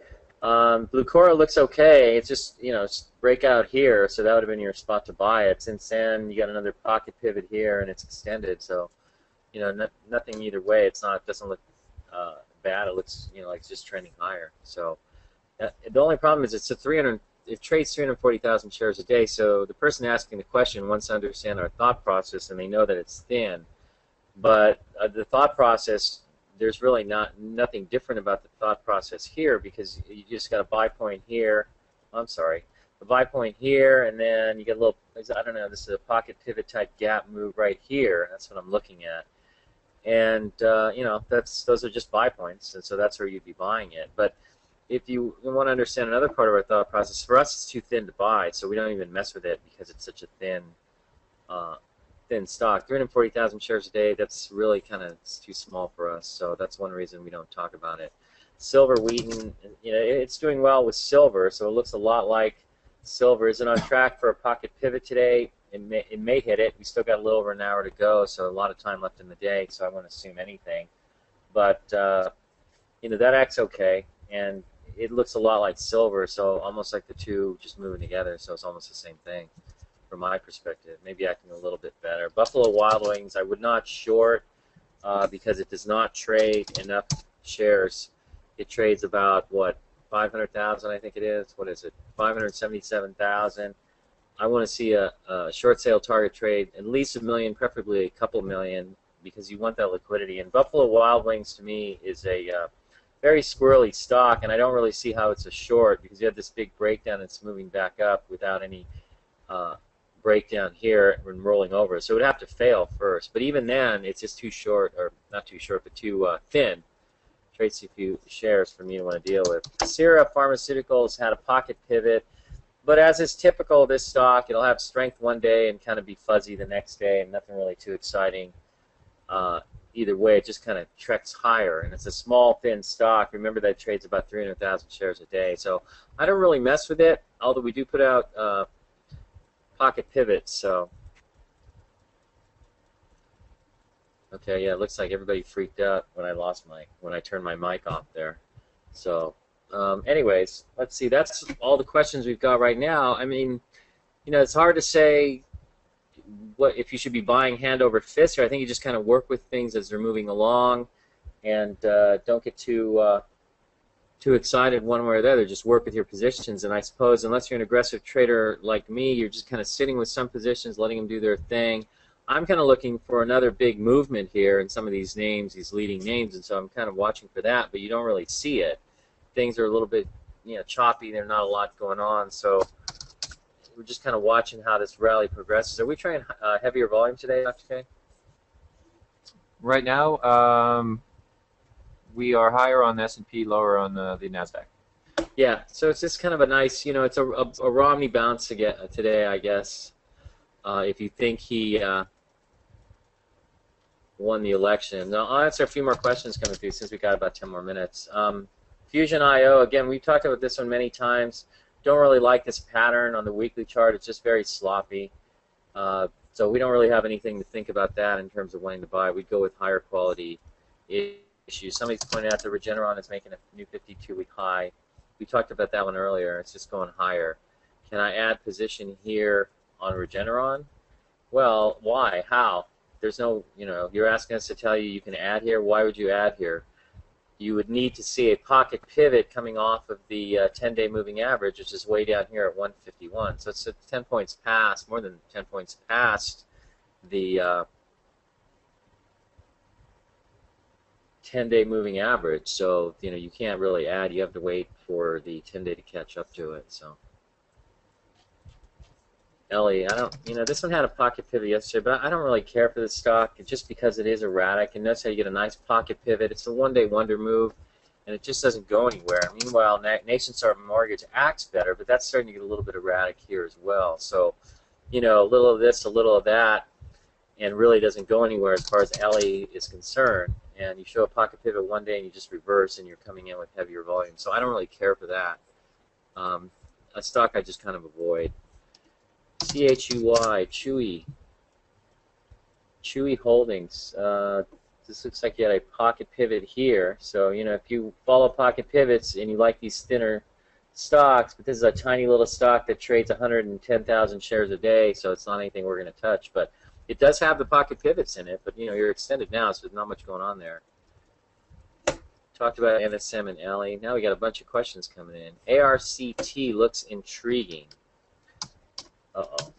Blucora looks okay. It's just, it's breakout here, so that would have been your spot to buy it. Since then, you got another pocket pivot here, and it's extended. So, nothing either way. It doesn't look bad. It looks, like it's just trending higher. So, the only problem is it trades 340,000 shares a day. So the person asking the question wants to understand our thought process, and they know that it's thin. But the thought process, there's really nothing different about the thought process here, because you just got a buy point here. I'm sorry, a buy point here, and then you get a little, I don't know, this is a pocket pivot type gap move right here. That's what I'm looking at. And, those are just buy points, and so that's where you'd be buying it. But if you want to understand another part of our thought process, for us it's too thin to buy, so we don't even mess with it because it's such a thin stock. 340,000 shares a day, that's really it's too small for us, so that's one reason we don't talk about it. Silver Wheaton, it's doing well with silver, so it looks a lot like silver. Is it on track for a pocket pivot today? It may hit it. We still got a little over an hour to go, so a lot of time left in the day, so I won't assume anything. But, that acts okay, and it looks a lot like silver, so almost like the two just moving together, so it's almost the same thing from my perspective, maybe acting a little bit better. Buffalo Wild Wings, I would not short because it does not trade enough shares. It trades about, 5 500,000, I think it is. What is it? 577,000. I want to see a short sale target trade at least $1 million, preferably a couple million, because you want that liquidity. And Buffalo Wild Wings to me is a very squirrely stock, and I don't really see how it's a short because you have this big breakdown that's moving back up without any breakdown here and rolling over. So it would have to fail first. But even then, it's just too short, or not too short, but too thin. Trades a few shares for me to want to deal with. Sierra Pharmaceuticals had a pocket pivot, but as is typical of this stock, it'll have strength one day and kind of be fuzzy the next day, and nothing really too exciting. Either way, it just kind of treks higher, and it's a small, thin stock. Remember that it trades about 300,000 shares a day, so I don't really mess with it, although we do put out pocket pivots. So, okay, yeah, it looks like everybody freaked out when I turned my mic off there. So, anyways, let's see. That's all the questions we've got right now. I mean, it's hard to say what if you should be buying hand over fist here. I think you just kind of work with things as they're moving along, and don't get too excited one way or the other. Just work with your positions, and I suppose unless you're an aggressive trader like me, you're just kind of sitting with some positions, letting them do their thing. I'm kind of looking for another big movement here in some of these names, these leading names, and so I'm kind of watching for that, but you don't really see it. Things are a little bit choppy. There's not a lot going on, so we're just kind of watching how this rally progresses. Are we trying heavier volume today, Dr. K? Right now, we are higher on the S&P, lower on the NASDAQ. Yeah, so it's just kind of a nice, it's a Romney bounce to get today, I guess. If you think he won the election. Now, I'll answer a few more questions coming through since we got about 10 more minutes. Fusion IO, again, we've talked about this one many times. Don't really like this pattern on the weekly chart. It's just very sloppy. So we don't really have anything to think about that in terms of wanting to buy. We'd go with higher quality issues. Somebody's pointed out that Regeneron is making a new 52-week high. We talked about that one earlier. It's just going higher. Can I add position here on Regeneron? Well, why? How? There's no, you're asking us to tell you can add here. Why would you add here? You would need to see a pocket pivot coming off of the 10-day moving average, which is way down here at 151. So it's 10 points past, more than 10 points past the 10-day moving average. So, you can't really add. You have to wait for the 10-day to catch up to it. So, Ellie, this one had a pocket pivot yesterday, but I don't really care for this stock just because it is erratic. And notice how you get a nice pocket pivot. It's a one-day wonder move, and it just doesn't go anywhere. Meanwhile, Nationstar Mortgage acts better, but that's starting to get a little bit erratic here as well. So, a little of this, a little of that, and really doesn't go anywhere as far as Ellie is concerned. And you show a pocket pivot one day and you just reverse, and you're coming in with heavier volume. So I don't really care for that. A stock I just kind of avoid. CHUY, Chewy Holdings. This looks like you had a pocket pivot here. So, if you follow pocket pivots and you like these thinner stocks, but this is a tiny little stock that trades 110,000 shares a day, so it's not anything we're going to touch. But it does have the pocket pivots in it, but, you're extended now, so there's not much going on there. Talked about NSM and Ellie. Now we got a bunch of questions coming in. ARCT looks intriguing. Uh-oh.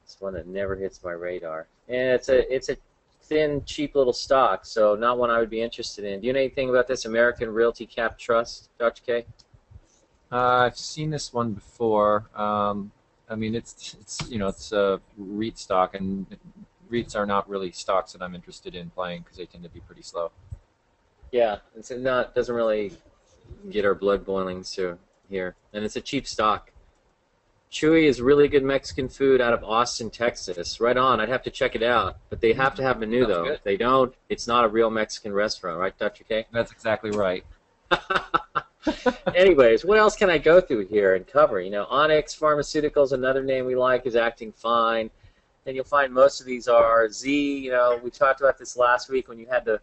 It's one that never hits my radar. And it's a thin, cheap little stock, so not one I would be interested in. Do you know anything about this American Realty Cap Trust, Dr. K? I've seen this one before. It's a REIT stock, and REITs are not really stocks that I'm interested in playing because they tend to be pretty slow. Yeah, doesn't really get our blood boiling here, and it's a cheap stock. Chewy is really good Mexican food out of Austin, Texas. Right on. I'd have to check it out. But they have to have menu, Sounds though. good. If they don't, it's not a real Mexican restaurant, right, Dr. K? That's exactly right. Anyways, what else can I go through here and cover? Onyx Pharmaceuticals, another name we like, is acting fine. And you'll find most of these are Z. We talked about this last week when you had the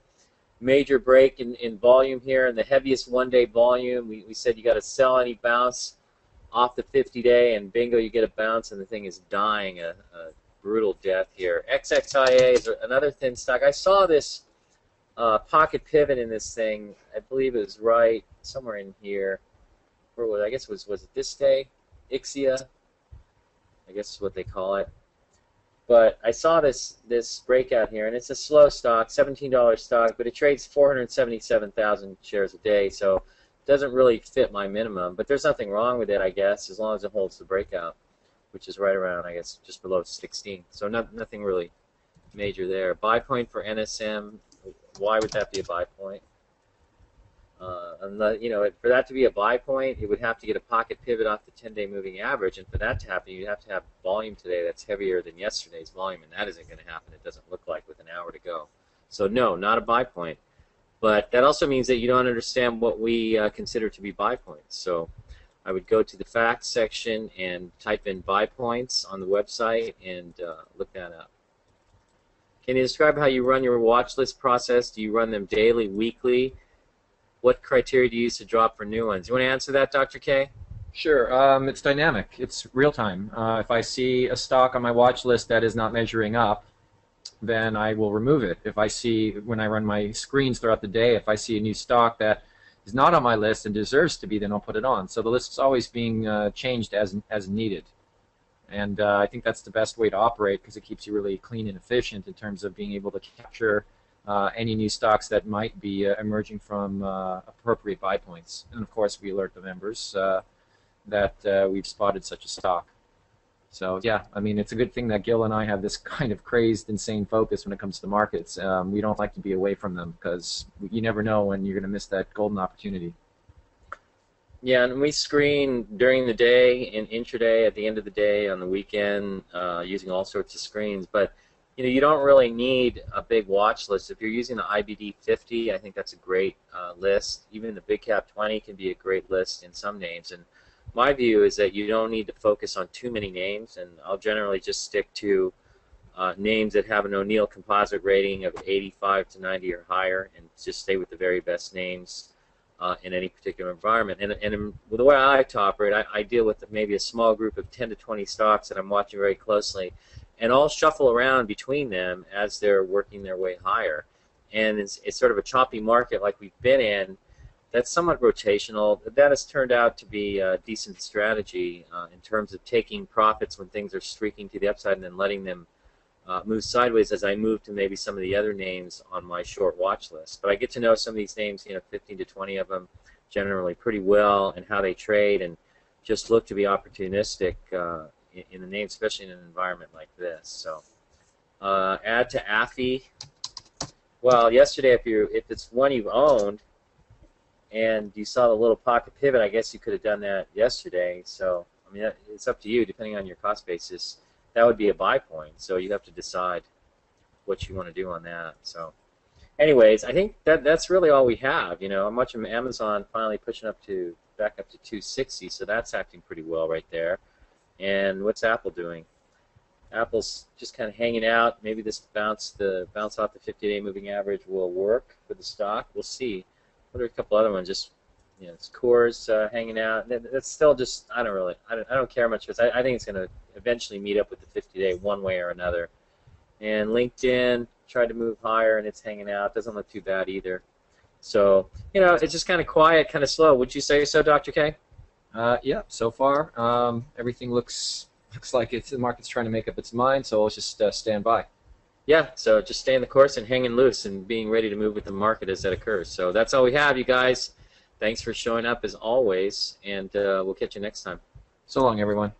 major break in volume here and the heaviest one-day volume. We said you got to sell any bounce off the 50-day, and bingo, you get a bounce, and the thing is dying a brutal death here. XXIA is another thin stock. I saw this pocket pivot in this thing. I believe it was right somewhere in here. Where was I guess was it this day? Ixia, I guess is what they call it. But I saw this breakout here, and it's a slow stock, $17 stock, but it trades 477,000 shares a day, so it doesn't really fit my minimum. But there's nothing wrong with it, I guess, as long as it holds the breakout, which is right around, I guess, just below 16. So nothing really major there. Buy point for NSM. Why would that be a buy point? Unless, for that to be a buy point, it would have to get a pocket pivot off the 10-day moving average, and for that to happen, you'd have to have volume today that's heavier than yesterday's volume, and that isn't going to happen. It doesn't look like with an hour to go. So no, not a buy point. But that also means that you don't understand what we consider to be buy points. So I would go to the facts section and type in buy points on the website and look that up. Can you describe how you run your watch list process? Do you run them daily, weekly? What criteria do you use to drop for new ones? You want to answer that, Dr. K? Sure. It's dynamic. It's real time. If I see a stock on my watch list that is not measuring up, then I will remove it. If I see, when I run my screens throughout the day, if I see a new stock that is not on my list and deserves to be, then I'll put it on. So the list is always being changed as needed. And I think that's the best way to operate because it keeps you really clean and efficient in terms of being able to capture any new stocks that might be emerging from appropriate buy points. And of course, we alert the members that we've spotted such a stock. So yeah, I mean, it's a good thing that Gil and I have this kind of crazed, insane focus when it comes to the markets. We don't like to be away from them because you never know when you're going to miss that golden opportunity. Yeah, and we screen during the day, in intraday, at the end of the day, on the weekend, using all sorts of screens. But you don't really need a big watch list. If you're using the IBD 50, I think that's a great list. Even the Big Cap 20 can be a great list in some names. And my view is that you don't need to focus on too many names, and I'll generally just stick to names that have an O'Neill composite rating of 85 to 90 or higher, and just stay with the very best names in any particular environment. And the way I operate, I deal with maybe a small group of 10 to 20 stocks that I'm watching very closely, and I'll shuffle around between them as they're working their way higher. And it's sort of a choppy market like we've been in that's somewhat rotational. That has turned out to be a decent strategy in terms of taking profits when things are streaking to the upside and then letting them move sideways as I move to maybe some of the other names on my short watch list. But I get to know some of these names, 15 to 20 of them generally pretty well, and how they trade, and just look to be opportunistic in the name, especially in an environment like this. So add to AFI. Well, yesterday, if it's one you've owned and you saw the little pocket pivot, I guess you could have done that yesterday. So I mean, it's up to you, depending on your cost basis. That would be a buy point. So you have to decide what you want to do on that. So, anyways, I think that's really all we have. I'm watching Amazon finally pushing back up to 260, so that's acting pretty well right there. And what's Apple doing? Apple's just kind of hanging out. Maybe this bounce off the 50-day moving average will work for the stock. We'll see. What are a couple other ones? Just it's Coors hanging out. That's still just I don't care much because I think it's going to eventually meet up with the 50-day one way or another. And LinkedIn tried to move higher and it's hanging out. Doesn't look too bad either. So it's just kind of quiet, kind of slow. Would you say so, Dr. K? Yeah, so far everything looks like the market's trying to make up its mind, so let's just stand by. Yeah, so just staying the course and hanging loose and being ready to move with the market as that occurs. So that's all we have, you guys. Thanks for showing up as always, and we'll catch you next time. So long, everyone.